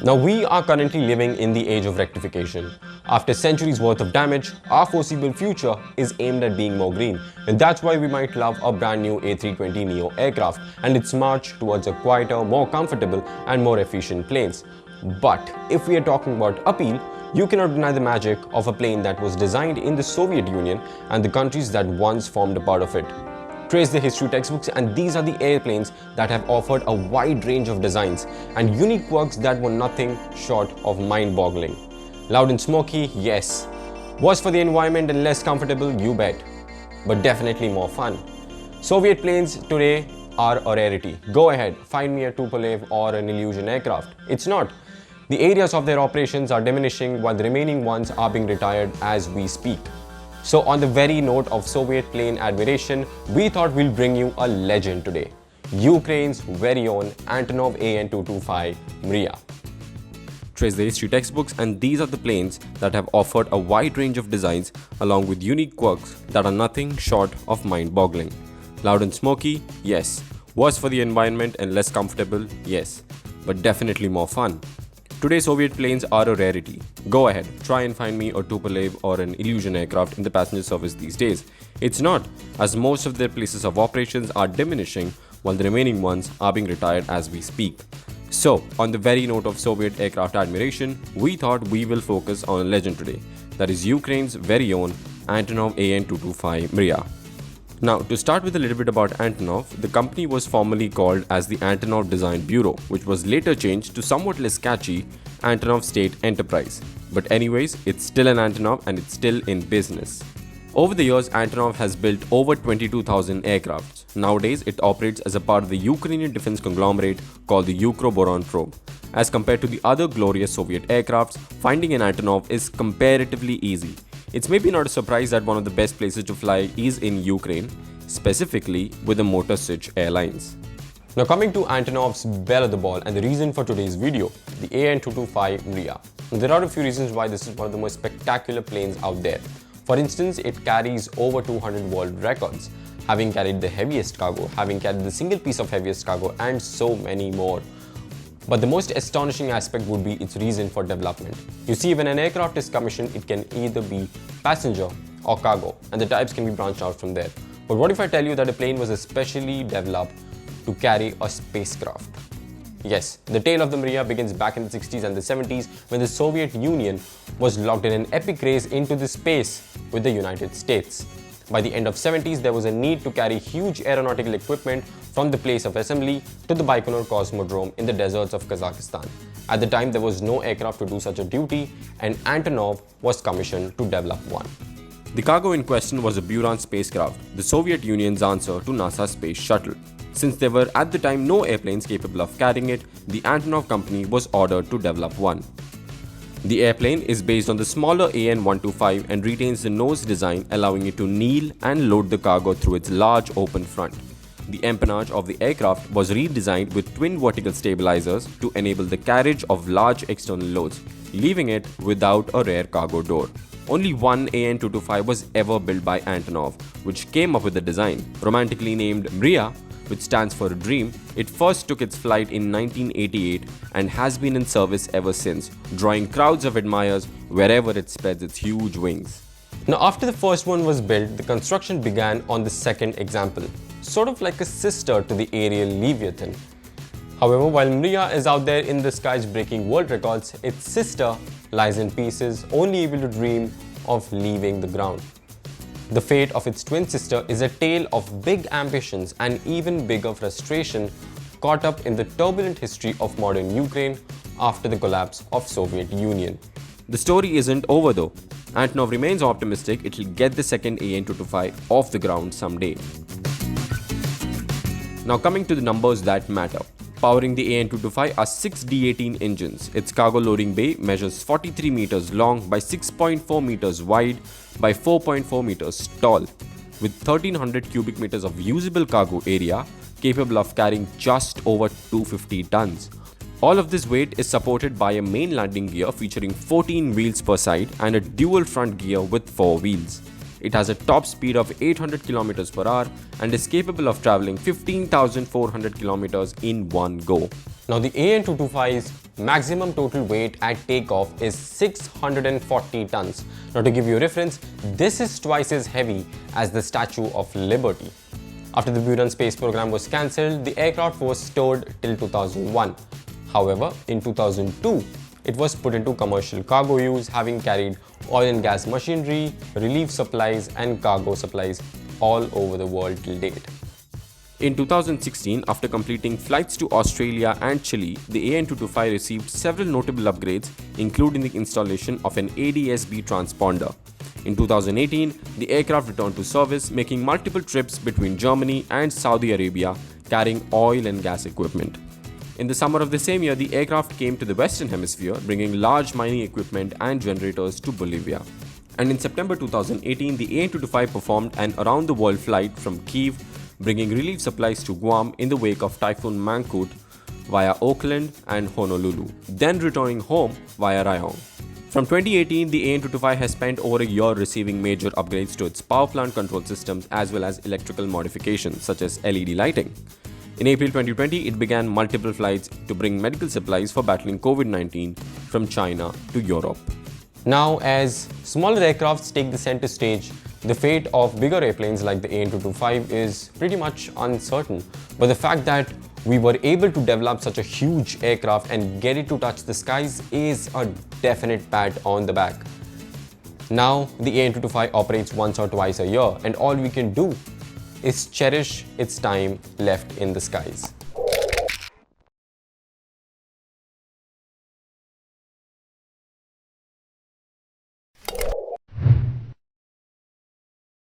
Now we are currently living in the age of rectification. After centuries worth of damage, our foreseeable future is aimed at being more green, and that's why we might love a brand new A320neo aircraft and its march towards a quieter, more comfortable and more efficient planes. But if we are talking about appeal, you cannot deny the magic of a plane that was designed in the Soviet Union and the countries that once formed a part of it. Trace the history textbooks, and these are the airplanes that have offered a wide range of designs and unique quirks that were nothing short of mind-boggling. Loud and smoky, yes. Worse for the environment and less comfortable, you bet. But definitely more fun. Soviet planes today are a rarity. Go ahead, find me a Tupolev or an Illusion aircraft. It's not. The areas of their operations are diminishing while the remaining ones are being retired as we speak. So on the very note of Soviet plane admiration, we thought we'll bring you a legend today. Ukraine's very own Antonov AN-225 Myria. Trace the history textbooks, and these are the planes that have offered a wide range of designs along with unique quirks that are nothing short of mind-boggling. Loud and smoky? Yes. Worse for the environment and less comfortable? Yes. But definitely more fun. Today, Soviet planes are a rarity. Go ahead, try and find me a Tupolev or an Illusion aircraft in the passenger service these days. It's not, as most of their places of operations are diminishing while the remaining ones are being retired as we speak. So, on the very note of Soviet aircraft admiration, we thought we will focus on a legend today. That is Ukraine's very own Antonov AN-225 Myria. Now, to start with a little bit about Antonov, the company was formerly called as the Antonov Design Bureau, which was later changed to somewhat less catchy Antonov State Enterprise. But anyways, it's still an Antonov and it's still in business. Over the years, Antonov has built over 22,000 aircrafts. Nowadays, it operates as a part of the Ukrainian defense conglomerate called the Buran probe. As compared to the other glorious Soviet aircrafts, finding an Antonov is comparatively easy. It's maybe not a surprise that one of the best places to fly is in Ukraine, specifically with the Motor Sich Airlines. Now coming to Antonov's belle of the ball and the reason for today's video, the AN-225 Myria. There are a few reasons why this is one of the most spectacular planes out there. For instance, it carries over 200 world records, having carried the heaviest cargo, having carried the single piece of heaviest cargo, and so many more. But the most astonishing aspect would be its reason for development. You see, when an aircraft is commissioned, it can either be passenger or cargo, and the types can be branched out from there. But what if I tell you that a plane was especially developed to carry a spacecraft? Yes, the tale of the Mriya begins back in the 60s and the 70s when the Soviet Union was locked in an epic race into the space with the United States. By the end of 70s, there was a need to carry huge aeronautical equipment from the place of assembly to the Baikonur Cosmodrome in the deserts of Kazakhstan. At the time, there was no aircraft to do such a duty, and Antonov was commissioned to develop one. The cargo in question was a Buran spacecraft, the Soviet Union's answer to NASA's Space Shuttle. Since there were at the time no airplanes capable of carrying it, the Antonov company was ordered to develop one. The airplane is based on the smaller AN-125 and retains the nose design, allowing it to kneel and load the cargo through its large open front. The empennage of the aircraft was redesigned with twin vertical stabilizers to enable the carriage of large external loads, leaving it without a rear cargo door. Only one AN-225 was ever built by Antonov, which came up with the design. Romantically named Mriya, which stands for a dream, it first took its flight in 1988 and has been in service ever since, drawing crowds of admirers wherever it spreads its huge wings. Now, after the first one was built, the construction began on the second example, sort of like a sister to the aerial Leviathan. However, while Mriya is out there in the skies breaking world records, its sister lies in pieces, only able to dream of leaving the ground. The fate of its twin sister is a tale of big ambitions and even bigger frustration caught up in the turbulent history of modern Ukraine after the collapse of Soviet Union. The story isn't over though. Antonov remains optimistic it will get the second AN-225 off the ground someday. Now coming to the numbers that matter. Powering the AN-225 are 6 D-18 engines. Its cargo loading bay measures 43 meters long by 6.4 meters wide by 4.4 meters tall, with 1300 cubic meters of usable cargo area, capable of carrying just over 250 tons. All of this weight is supported by a main landing gear featuring 14 wheels per side and a dual front gear with 4 wheels. It has a top speed of 800 km per hour and is capable of traveling 15,400 km in one go. Now the AN-225's maximum total weight at takeoff is 640 tons. Now to give you a reference, this is twice as heavy as the Statue of Liberty. After the Buran space program was cancelled, the aircraft was stored till 2001. However, in 2002, it was put into commercial cargo use, having carried oil and gas machinery, relief supplies and cargo supplies all over the world till date. In 2016, after completing flights to Australia and Chile, the AN-225 received several notable upgrades, including the installation of an ADS-B transponder. In 2018, the aircraft returned to service, making multiple trips between Germany and Saudi Arabia, carrying oil and gas equipment. In the summer of the same year, the aircraft came to the Western Hemisphere, bringing large mining equipment and generators to Bolivia. And in September 2018, the AN-225 performed an around-the-world flight from Kyiv, bringing relief supplies to Guam in the wake of Typhoon Mangkhut via Auckland and Honolulu, then returning home via Rayong. From 2018, the AN-225 has spent over a year receiving major upgrades to its power plant control systems as well as electrical modifications such as LED lighting. In April 2020, it began multiple flights to bring medical supplies for battling COVID-19 from China to Europe. Now, as smaller aircrafts take the center stage, the fate of bigger airplanes like the AN-225 is pretty much uncertain. But the fact that we were able to develop such a huge aircraft and get it to touch the skies is a definite pat on the back. Now, the AN-225 operates once or twice a year, and all we can do is cherish its time left in the skies.